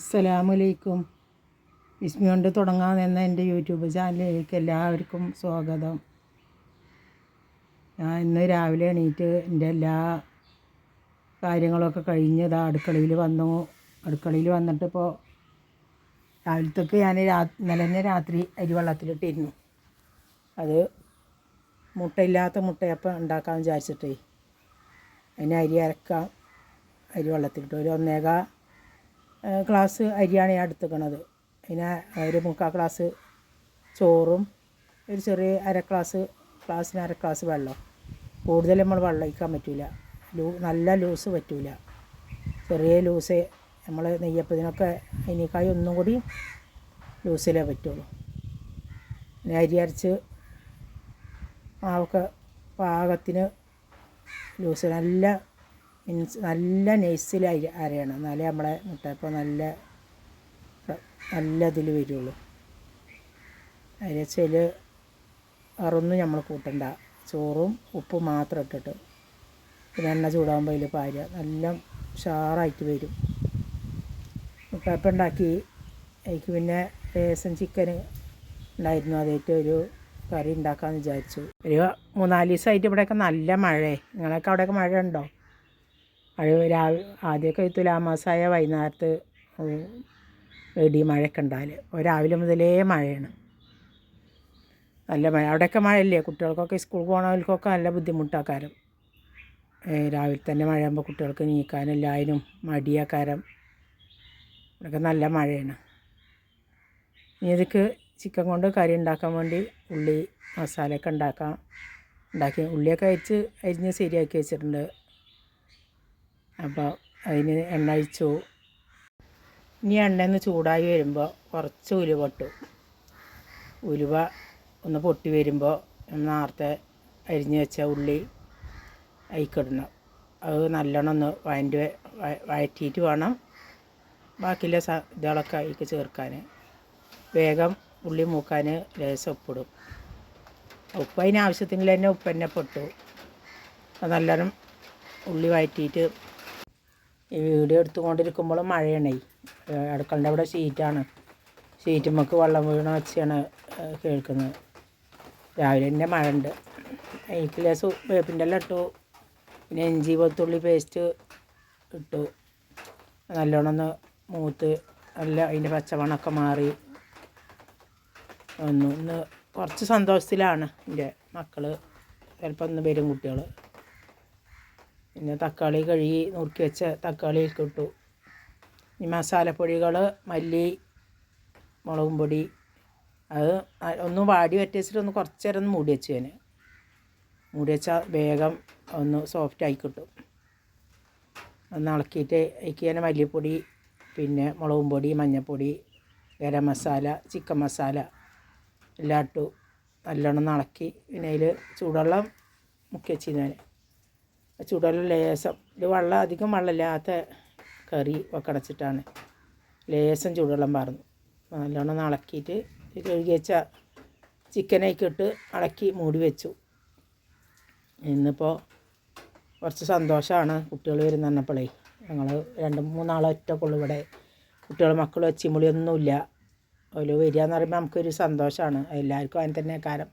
അസ്സലാമലൈക്കും. വിസ്മി കൊണ്ട് തുടങ്ങാമെന്ന എൻ്റെ യൂട്യൂബ് ചാനലിലേക്ക് എല്ലാവർക്കും സ്വാഗതം. ഞാൻ ഇന്ന് രാവിലെ എണീറ്റ് എൻ്റെ എല്ലാ കാര്യങ്ങളൊക്കെ കഴിഞ്ഞ് അടുക്കളയിൽ വന്നു. അടുക്കളയിൽ വന്നിട്ടിപ്പോൾ രാവിലത്തേക്ക് ഞാൻ ഇന്നലെ തന്നെ രാത്രി അരി വെള്ളത്തിലിട്ടിരുന്നു. അത് മുട്ടയില്ലാത്ത മുട്ടയപ്പം ഉണ്ടാക്കാൻ വിചാരിച്ചിട്ടേ അതിന് അരി അരക്കാം. അരി വെള്ളത്തിലിട്ട് ഒരു 1.25 ഗ്ലാസ് അരിയാണ് ഞാൻ എടുത്തുക്കണത്. അതിന് ഒരു 3/4 ഗ്ലാസ് ചോറും ഒരു ചെറിയ ഗ്ലാസ്സിന് 1/2 ഗ്ലാസ് വെള്ളം. കൂടുതൽ നമ്മൾ വെള്ളം ഒഴിക്കാൻ പറ്റില്ല, നല്ല ലൂസ് പറ്റില്ല. ചെറിയ ലൂസ് നമ്മൾ നെയ്യപ്പത്തിനൊക്കെ അതിനേക്കായി ഒന്നും കൂടി ലൂസിലേ പറ്റുള്ളൂ. പിന്നെ അരി അരച്ച് മാവൊക്കെ പാകത്തിന് ലൂസ് നല്ല നൈസിൽ അരയണം, എന്നാലേ നമ്മളെ മുട്ടയപ്പം നല്ല ഇതിൽ വരുള്ളൂ. അരച്ചതിൽ വേറൊന്നും നമ്മൾ കൂട്ടണ്ട, ചോറും ഉപ്പും മാത്രം ഇട്ടിട്ട് പിന്നെ എണ്ണ ചൂടാകുമ്പോൾ അതിൽ പാരുക, നല്ല ഉഷാറായിട്ട് വരും. മുട്ടയപ്പം ഉണ്ടാക്കി അതിക്ക് പിന്നെ ലേശം ചിക്കൻ ഉണ്ടായിരുന്നു, അതായിട്ട് ഒരു കറി ഉണ്ടാക്കാമെന്ന് വിചാരിച്ചു. ഒരു 3-4 ദിവസമായിട്ട് ഇവിടെയൊക്കെ നല്ല മഴയെ. നിങ്ങളൊക്കെ അവിടെയൊക്കെ മഴ ഉണ്ടോ? ആദ്യമൊക്കെ തുലാമാസമായ വൈകുന്നേരത്ത് മഴയൊക്കെ ഉണ്ടാകല്. രാവിലെ മുതലേ മഴയാണ്, നല്ല മഴ. അവിടെയൊക്കെ മഴയില്ലേ? കുട്ടികൾക്കൊക്കെ സ്കൂൾ പോകണവർക്കൊക്കെ നല്ല ബുദ്ധിമുട്ടാക്കാരം. രാവിലെ തന്നെ മഴയാകുമ്പോൾ കുട്ടികൾക്ക് നീക്കാനും എല്ലാവരും മടിയാക്കാരം. ഇവിടെയൊക്കെ നല്ല മഴയാണ്. ഇനി ഇതൊക്കെ ചിക്കൻ കൊണ്ട് കറി ഉണ്ടാക്കാൻ വേണ്ടി ഉള്ളി മസാലയൊക്കെ ഉണ്ടാക്കി ഉള്ളിയൊക്കെ അരിഞ്ഞ് ശരിയാക്കി വെച്ചിട്ടുണ്ട്. അപ്പോൾ അതിന് എണ്ണ ഒഴിച്ചു. ഇനി എണ്ണ ചൂടായി വരുമ്പോൾ കുറച്ച് ഉലുവ ഇട്ടു. ഉലുവ ഒന്ന് പൊട്ടി വരുമ്പോൾ നേരത്തെ അരിഞ്ഞ് വെച്ച ഉള്ളി അതിക്കിടണം. അത് നല്ലോണം ഒന്ന് വഴറ്റിയിട്ട് വേണം ബാക്കിയുള്ള ഇതുകളൊക്കെ അതിലേക്ക് ചേർക്കാൻ. വേഗം ഉള്ളി മൂക്കാൻ ലേശം ഉപ്പിടും. ഉപ്പ് അതിനാവശ്യത്തിനുള്ള തന്നെ ഉപ്പ് തന്നെ പൊട്ടു. അത് നല്ലോണം ഉള്ളി വഴറ്റിയിട്ട് ഈ വീഡിയോ എടുത്തുകൊണ്ടിരിക്കുമ്പോൾ മഴയാണ്. അടുക്കളൻ്റെ അവിടെ ഷീറ്റാണ്, ഷീറ്റുമ്മക്ക് വെള്ളം വീണ വെച്ചാണ് കേൾക്കുന്നത്. രാവിലെ തന്നെ മഴ ഉണ്ട്. എനിക്ക് ലേശം വേപ്പിൻ്റെ എല്ലാം ഇട്ടു, പിന്നെ ഇഞ്ചി വെളുത്തുള്ളി പേസ്റ്റ് ഇട്ടു. നല്ലോണം ഒന്ന് മൂത്ത് നല്ല അതിൻ്റെ പച്ചമണമൊക്കെ മാറി വന്നു. ഇന്ന് കുറച്ച് സന്തോഷത്തിലാണ് എൻ്റെ മക്കൾ. ചിലപ്പോൾ ഒന്ന് വരും കുട്ടികൾ. പിന്നെ തക്കാളി കഴുകി നുറുക്കി വെച്ച തക്കാളിയൊക്കെ ഇട്ടു. ഈ മസാലപ്പൊടികൾ മല്ലി, മുളകും പൊടി, അത് ഒന്ന് വാടി വറ്റിച്ചിട്ട് കുറച്ച് നേരം ഒന്ന് മൂടി വെച്ചു. മൂടി വെച്ചാൽ വേഗം ഒന്ന് സോഫ്റ്റായി കിട്ടും. ഒന്ന് ഇളക്കിയിട്ട് അതിക്ക് മല്ലിപ്പൊടി, പിന്നെ മുളകും പൊടി, മഞ്ഞൾപ്പൊടി, ഗരം മസാല, ചിക്കൻ മസാല എല്ലാം ഇട്ടു. നല്ലോണം ഇളക്കി പിന്നെ അതിൽ ചൂടുവെള്ളം മുക്കി വെച്ചിരുന്നു. ചൂടുവെള്ളം ലേശം, ഇത് അധികം വെള്ളമില്ലാത്ത കറി ഒക്കെ അടച്ചിട്ടാണ്, ലേശം ചൂടുവെള്ളം പാർന്നു നല്ലോണം ഇളക്കിയിട്ട് കഴുകി വെച്ച ചിക്കനൊക്കെ ഇട്ട് ഇളക്കി മൂടി വെച്ചു. ഇന്നിപ്പോൾ കുറച്ച് സന്തോഷമാണ് കുട്ടികൾ വരുന്ന പറഞ്ഞപ്പോഴേ. ഞങ്ങൾ 2-3 ആളെ ഒറ്റക്കുള്ളൂ ഇവിടെ. മക്കൾ ഒച്ചമുളിയൊന്നുമില്ല. ഓല വരിക എന്ന് പറയുമ്പോൾ നമുക്കൊരു സന്തോഷമാണ്. എല്ലാവർക്കും അതിന് തന്നെ കാരം.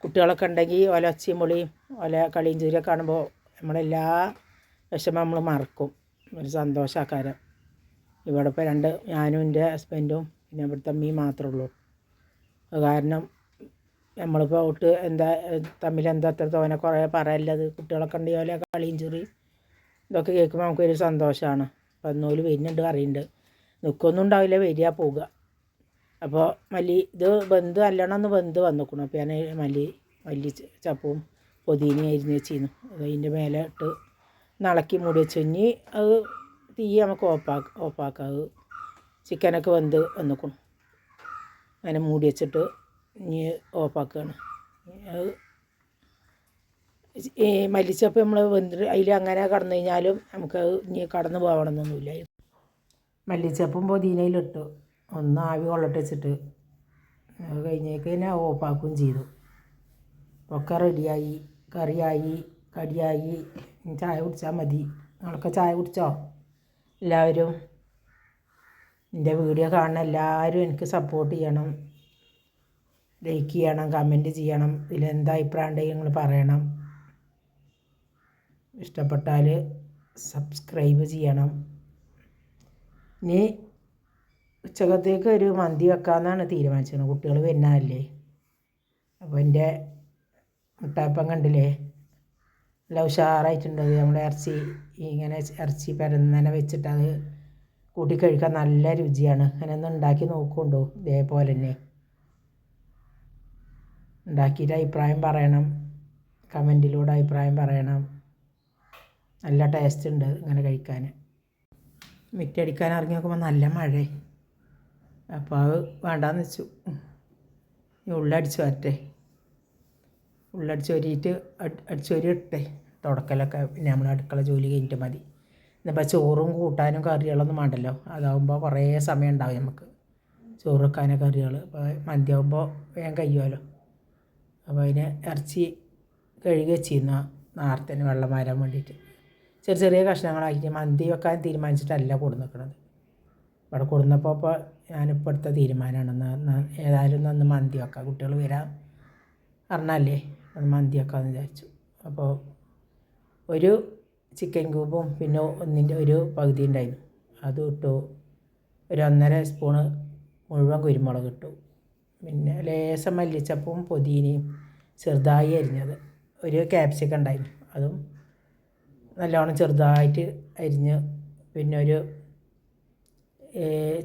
കുട്ടികളൊക്കെ ഉണ്ടെങ്കിൽ ഓല ഒച്ചമുളിയും ഓല കളിയും ചൂരൊക്കെ കാണുമ്പോൾ നമ്മളെല്ലാ വിഷമം നമ്മൾ മറക്കും. ഒരു സന്തോഷക്കാരം. ഇവിടെ ഇപ്പോൾ ഞാനും എൻ്റെ ഹസ്ബൻഡും പിന്നെ ഇവിടുത്തെ അമ്മയും മാത്രമേ ഉള്ളൂ. അത് കാരണം നമ്മളിപ്പോൾ തമ്മിലെന്താ അത്ര തോനെ കുറേ പറയല്ലത്. കുട്ടികളൊക്കെ ഉണ്ടെങ്കിൽ ഓല കളിയും ചുറി ഇതൊക്കെ കേൾക്കുമ്പോൾ നമുക്കൊരു സന്തോഷമാണ്. അപ്പോൾ അന്നോല് വരുന്നുണ്ട് അറിയുന്നുണ്ട്. നിൽക്കൊന്നും ഉണ്ടാവില്ല, വരിക പോവുക. അപ്പോൾ ഇത് നല്ലോണം ഒന്ന് വെന്ത് വന്നിക്കണം. അപ്പോൾ ഞാൻ മല്ലി ചപ്പും പൊതിനയും അരിഞ്ഞ് വെച്ചിരുന്നു. അത് അതിൻ്റെ മേലെ ഇട്ട് ഇളക്കി മൂടി വെച്ച്. ഇനി അത് തീ നമുക്ക് ഓഫാക്കാം. അത് ചിക്കനൊക്കെ വെന്ത് വന്നിക്കണം. അങ്ങനെ മൂടി വെച്ചിട്ട് ഇനി ഓഫാക്കുകയാണ്. അത് ഈ മല്ലിച്ചപ്പ് നമ്മൾ അതിൽ അങ്ങനെ കടന്നു കഴിഞ്ഞാലും നമുക്കത് ഇനി കടന്നു പോകണമെന്നൊന്നുമില്ല. മല്ലിച്ചപ്പും പൊതിനയിലിട്ടു ഒന്ന് ആവി കൊള്ളട്ട് വെച്ചിട്ട് അത് കഴിഞ്ഞേക്ക് തന്നെ ഓഫാക്കുകയും ചെയ്തു. ഒക്കെ റെഡിയായി, കറിയായി, കടിയായി. ചായ കുടിച്ചാൽ മതി. നിങ്ങളൊക്കെ ചായ കുടിച്ചോ? എല്ലാവരും എൻ്റെ വീഡിയോ കാണുന്ന എല്ലാവരും എനിക്ക് സപ്പോർട്ട് ചെയ്യണം, ലൈക്ക് ചെയ്യണം, കമൻറ്റ് ചെയ്യണം. ഇതിലെന്താ അഭിപ്രായം ഉണ്ടെങ്കിൽ നിങ്ങൾ പറയണം. ഇഷ്ടപ്പെട്ടാൽ സബ്സ്ക്രൈബ് ചെയ്യണം. ഇനി ഉച്ചക്കത്തേക്ക് ഒരു മന്തി വെക്കാമെന്നാണ് തീരുമാനിച്ചത്. കുട്ടികൾ വരുന്നതല്ലേ. അപ്പോൾ എൻ്റെ മുട്ടായപ്പം കണ്ടില്ലേ, നല്ല ഉഷാറായിട്ടുണ്ട്. നമ്മുടെ ഇങ്ങനെ ഇറച്ചി പരന്നനെ വെച്ചിട്ട് അത് കൂട്ടിക്കഴിക്കാൻ നല്ല രുചിയാണ്. അങ്ങനെ ഒന്ന് ഉണ്ടാക്കി നോക്കുന്നുണ്ടോ, ഇതേപോലെ തന്നെ ഉണ്ടാക്കിയിട്ട് അഭിപ്രായം പറയണം. കമൻറ്റിലൂടെ അഭിപ്രായം പറയണം. നല്ല ടേസ്റ്റ് ഉണ്ട് ഇങ്ങനെ കഴിക്കാൻ. മിറ്റടിക്കാൻ ഇറങ്ങി നോക്കുമ്പോൾ നല്ല മഴ. അപ്പോൾ അത് വേണ്ടാന്ന് വെച്ചു. ഉള്ളടിച്ച് വരട്ടെ, ഉള്ളടിച്ച് വരിയിട്ട് അടിച്ച് വരി ഇട്ടേ. തുടക്കലൊക്കെ പിന്നെ നമ്മൾ അടുക്കള ജോലി കഴിഞ്ഞിട്ട് മതി. ഇന്നിപ്പോൾ ചോറും കൂട്ടാനും കറികളൊന്നും വേണ്ടല്ലോ. അതാകുമ്പോൾ കുറേ സമയം ഉണ്ടാവും നമുക്ക് ചോറ് വെക്കാനോ കറികൾ. അപ്പോൾ മന്തിയാകുമ്പോൾ വേഗം കഴിയുമല്ലോ. അപ്പോൾ അതിന് ഇറച്ചി കഴുകി വെച്ചിരുന്ന നേരത്തെ തന്നെ വെള്ളം വരാൻ വേണ്ടിയിട്ട് ചെറിയ ചെറിയ കഷ്ണങ്ങളാക്കിയിട്ട് മന്തി വെക്കാൻ തീരുമാനിച്ചിട്ടല്ല കൊടുന്നിരിക്കണത്. ഇവിടെ കൊടുന്നപ്പോൾ ഞാനിപ്പോൾ എടുത്ത തീരുമാനമാണ്. ഏതായാലും ഒന്ന് മന്തി വെക്കാം, കുട്ടികൾ വരാൻ പറഞ്ഞല്ലേ, ഒന്ന് മന്തി വെക്കാമെന്ന് വിചാരിച്ചു. അപ്പോൾ ഒരു ചിക്കൻ ക്യൂബും പിന്നെ ഒരു പകുതി ഉണ്ടായിരുന്നു, അതും ഇട്ടു. ഒരു 1.5 സ്പൂണ് മുഴുവൻ കുരുമുളക് ഇട്ടു. പിന്നെ ലേശം മല്ലിച്ചപ്പും പുതിനയും ചെറുതായി അരിഞ്ഞത്, ഒരു ക്യാപ്സിക്കം ഉണ്ടായിരുന്നു, അതും നല്ലോണം ചെറുതായിട്ട് അരിഞ്ഞ്. പിന്നെ ഒരു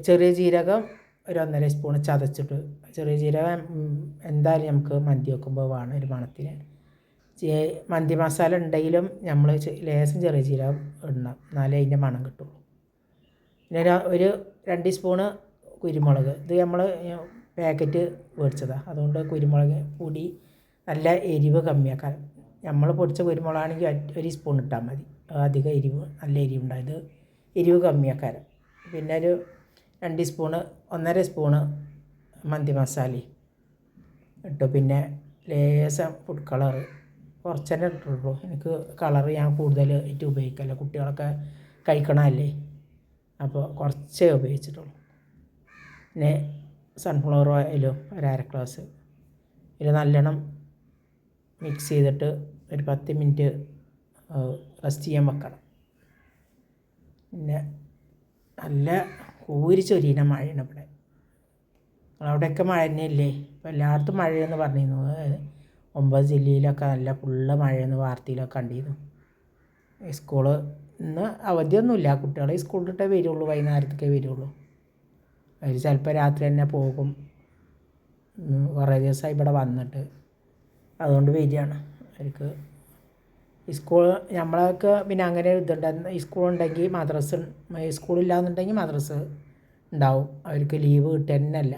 ചെറിയ ജീരകം ഒരു 1.5 സ്പൂണ് ചതച്ചിട്ട്. ചെറിയ ജീരകം എന്തായാലും നമുക്ക് മന്തി വെക്കുമ്പോൾ വേണം ഒരു മണത്തിന്. മന്തി മസാല ഉണ്ടെങ്കിലും നമ്മൾ ലേശം ചെറിയ ജീരകം ഇടണം, എന്നാലേ അതിൻ്റെ മണം കിട്ടുള്ളൂ. പിന്നെ ഒരു 2 സ്പൂണ് കുരുമുളക്. ഇത് നമ്മൾ പാക്കറ്റ് മേടിച്ചതാണ്, അതുകൊണ്ട് കുരുമുളക് പൊടി നല്ല എരിവ് കമ്മിയാക്കാൻ. നമ്മൾ പൊടിച്ച കുരുമുളകാണെങ്കിൽ 1 സ്പൂൺ ഇട്ടാൽ മതി, അധികം എരിവ് നല്ല എരിവുണ്ടായത്, എരിവ് കമ്മിയാക്കാൻ. പിന്നെ ഒരു 2 സ്പൂണ് 1.5 സ്പൂണ് മന്തി മസാലയും ഇട്ടു. പിന്നെ ലേശം ഫുഡ് കളറ് കുറച്ച് തന്നെ ഇട്ടുള്ളൂ. എനിക്ക് കളറ് ഞാൻ കൂടുതൽ ഇട്ട് ഉപയോഗിക്കല്ല, കുട്ടികളൊക്കെ കഴിക്കണമല്ലേ, അപ്പോൾ കുറച്ചേ ഉപയോഗിച്ചിട്ടുള്ളൂ. പിന്നെ സൺഫ്ലവർ ഓയിലും ഒരു 1/2 ഗ്ലാസ്. ഇത് നല്ലോണം മിക്സ് ചെയ്തിട്ട് ഒരു 10 മിനിറ്റ് റെസ്റ്റ് ചെയ്യാൻ വെക്കണം. പിന്നെ നല്ല കൂരി ചൊരിയുന്ന മഴയാണ് ഇവിടെ. അവിടെയൊക്കെ മഴ തന്നെയല്ലേ? ഇപ്പോൾ എല്ലായിടത്തും മഴയെന്ന് പറഞ്ഞിരുന്നു. 9 ജില്ലയിലൊക്കെ നല്ല ഫുള്ള് മഴയെന്ന് വാർത്തയിലൊക്കെ കണ്ടിരുന്നു. സ്കൂള് ഇന്ന് അവധിയൊന്നുമില്ല, കുട്ടികളെ സ്കൂളിലിട്ടേ വരുള്ളൂ, വൈകുന്നേരത്തേക്കേ വരുള്ളൂ. അവർ ചിലപ്പോൾ രാത്രി തന്നെ പോകും. കുറേ ദിവസമായി ഇവിടെ വന്നിട്ട്, അതുകൊണ്ട് വരികയാണ്. അവർക്ക് സ്കൂൾ നമ്മളൊക്കെ പിന്നെ അങ്ങനെ ഇതുണ്ട്, സ്കൂളുണ്ടെങ്കിൽ മദ്രസ, സ്കൂളില്ലാന്നുണ്ടെങ്കിൽ മദ്രസ ഉണ്ടാവും. അവർക്ക് ലീവ് കിട്ടുന്നല്ല.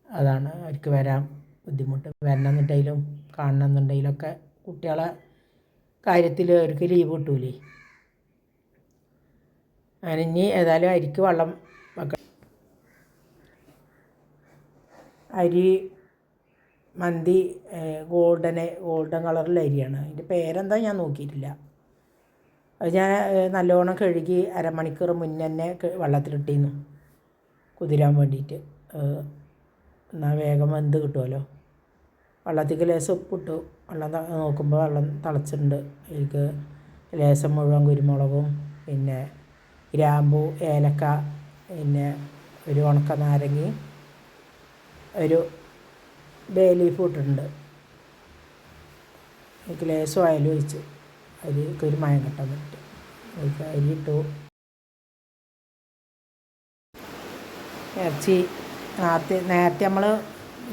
അതാണ് അവർക്ക് വരാൻ ബുദ്ധിമുട്ട്. വരണമെന്നുണ്ടെങ്കിലും കാണണമെന്നുണ്ടെങ്കിലൊക്കെ കുട്ടികളെ കാര്യത്തിൽ അവർക്ക് ലീവ് കിട്ടൂലേ. അങ്ങനെ ഇനി ഏതായാലും അരിക്ക് വെള്ളം വെക്കണം. അരി മന്തി ഗോൾഡൻ കളറിലെ അരിയാണ്. അതിൻ്റെ പേരെന്താ ഞാൻ നോക്കിയിട്ടില്ല. അത് ഞാൻ നല്ലോണം കഴുകി അരമണിക്കൂർ മുന്നേ തന്നെ വെള്ളത്തിലിട്ടിരുന്നു കുതിരാൻ വേണ്ടിയിട്ട്. എന്നാൽ വേഗം വെന്ത് കിട്ടുമല്ലോ. വെള്ളത്തേക്ക് ലേശം ഉപ്പിട്ടു. വെള്ളം നോക്കുമ്പോൾ വെള്ളം തിളച്ചിട്ടുണ്ട്. എനിക്ക് ലേശം മുഴുവൻ കുരുമുളകും പിന്നെ ഗ്രാമ്പു, ഏലക്ക, പിന്നെ ഒരു ഉണക്ക നാരങ്ങയും ഒരു ബേ ലീഫ് ഇട്ടിട്ടുണ്ട്. എനിക്ക് ലേശം ഓയിൽ ഒഴിച്ച് അതിലേക്ക് ഒരു മയം കിട്ടാൻ പറ്റും. അതിലേക്ക് അരി ഇട്ടു. ഇറച്ചി നേരത്തെ നമ്മൾ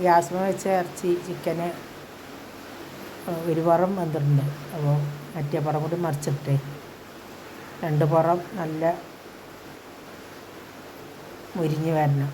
ഗ്യാസിൽ വെച്ച ഇറച്ചി ചിക്കന് ഒരു പുറം വെന്തിട്ടുണ്ട്. അപ്പോൾ മറ്റേ പുറം കൂടി മറിച്ചിട്ടേ 2 പുറം നല്ല മുരിഞ്ഞ് വരണം.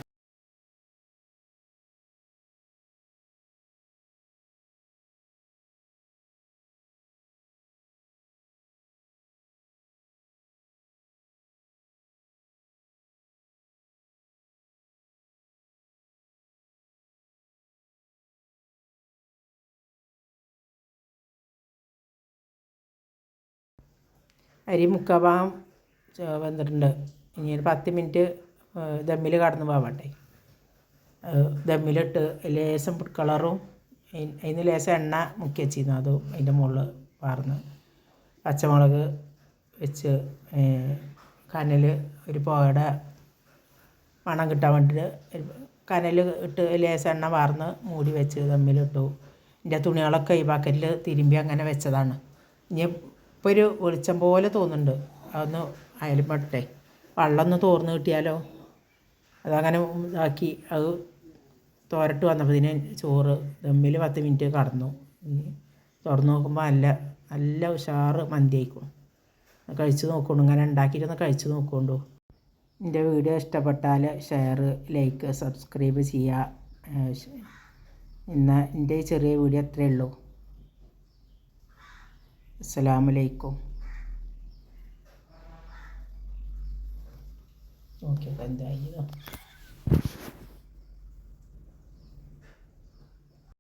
അരി മുക്കാൽ ഭാഗം വെന്തിട്ടുണ്ട്. ഇനി ഒരു 10 മിനിറ്റ് ദമ്മിൽ കടന്ന് പോവട്ടെ. ദമ്മിലിട്ട് ലേശം ഫുഡ് കളറും അതിന് ലേശം എണ്ണ മുക്കി വെച്ചിരുന്നു, അതും അതിൻ്റെ മുകളിൽ വാർന്ന് പച്ചമുളക് വെച്ച് കനൽ ഒരു പുകയുടെ മണം കിട്ടാൻ വേണ്ടിയിട്ട് കനൽ ഇട്ട് ലേശം എണ്ണ വാർന്ന് മൂടി വെച്ച് ദമ്മിലിട്ടു. എൻ്റെ തുണികളൊക്കെ ഈ ബക്കറ്റിൽ തിരുമ്പി അങ്ങനെ വെച്ചതാണ്. ഇനി ഇപ്പോൾ ഒരു വെളിച്ചം പോലെ തോന്നുന്നുണ്ട്, അതൊന്ന് അയലുമ്പട്ടെ വെള്ളം ഒന്ന് തോർന്ന് കിട്ടിയാലോ. അതങ്ങനെ ഇതാക്കി അത് തോരട്ട് വന്നപ്പോഴത്തേന് ചോറ് ദമ്മിൽ 10 മിനിറ്റ് കടന്നു. തുറന്ന് നോക്കുമ്പോൾ നല്ല ഉഷാറ് മന്തി ആയിക്കും. കഴിച്ച് നോക്കൊണ്ടു, ഇങ്ങനെ ഉണ്ടാക്കിയിട്ടൊന്ന് കഴിച്ച് നോക്കൊണ്ടു. എൻ്റെ വീഡിയോ ഇഷ്ടപ്പെട്ടാൽ ഷെയർ, ലൈക്ക്, സബ്സ്ക്രൈബ് ചെയ്യുക. ഇന്ന് എൻ്റെ ചെറിയ വീഡിയോ അത്രയേ ഉള്ളൂ. അസ്സലാമലൈക്കും. ഓക്കെ, എന്തായി